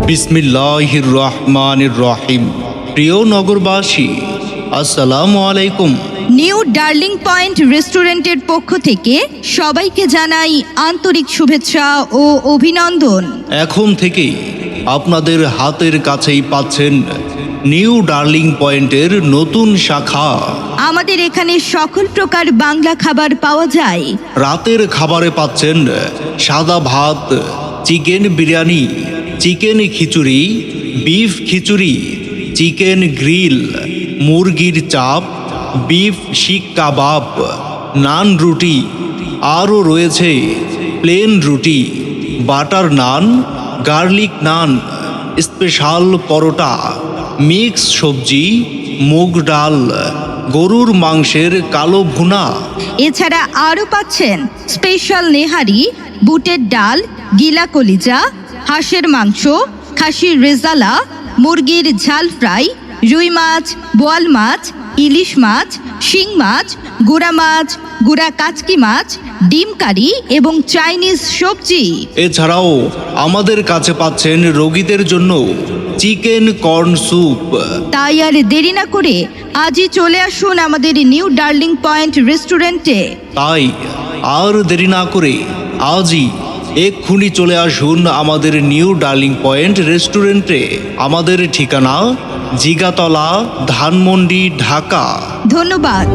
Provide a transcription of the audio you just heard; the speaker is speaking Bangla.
বিসমিল্লাহির রহমানির রহিম। প্রিয় নগরবাসী, আসসালামু আলাইকুম। নিউ ডার্লিং পয়েন্ট রেস্টুরেন্টের পক্ষ থেকে সবাইকে জানাই আন্তরিক শুভেচ্ছা ও অভিনন্দন। এখন থেকেই আপনাদের হাতের কাছেই পাচ্ছেন নিউ ডার্লিং পয়েন্টের নতুন শাখা। আমাদের এখানে সকল প্রকার বাংলা খাবার পাওয়া যায়। রাতের খাবারে পাচ্ছেন সাদা ভাত, চিকেন বিরিয়ানি, চিকেন খিচুড়ি, বিফ খিচুড়ি, চিকেন গ্রিল, মুরগির চাপ, বিফ শিক কাবাব, নান রুটি, আরও রয়েছে প্লেন রুটি, বাটার নান, গার্লিক নান, স্পেশাল পরোটা, মিক্স সবজি, মুগ ডাল, গরুর মাংসের কালো ভুনা। এছাড়া আরও পাচ্ছেন স্পেশাল নেহারি, বুটের ডাল, গিলা কলিজা, হাঁসের মাংস, খাসির রেজালা, মুরগির ঝাল ফ্রাই, রুই মাছ, বোয়াল মাছ, ইলিশ মাছ, শিং মাছ, গুড়া মাছ, গুড়া কাচকি মাছ, ডিম কারি এবং চাইনিজ সবজি। এছাড়াও আমাদের কাছে পাচ্ছেন রোগীদের জন্য চিকেন কর্ন স্যুপ। তাই আর দেরি না করে আজই চলে আসুন আমাদের নিউ ডার্লিং পয়েন্ট রেস্টুরেন্টে। তাই আর দেরি না করে আজই এক্ষুনি চলে আসুন আমাদের নিউ ডার্লিং পয়েন্ট রেস্টুরেন্টে। আমাদের ঠিকানা জিগাতলা, ধানমন্ডি, ঢাকা। ধন্যবাদ।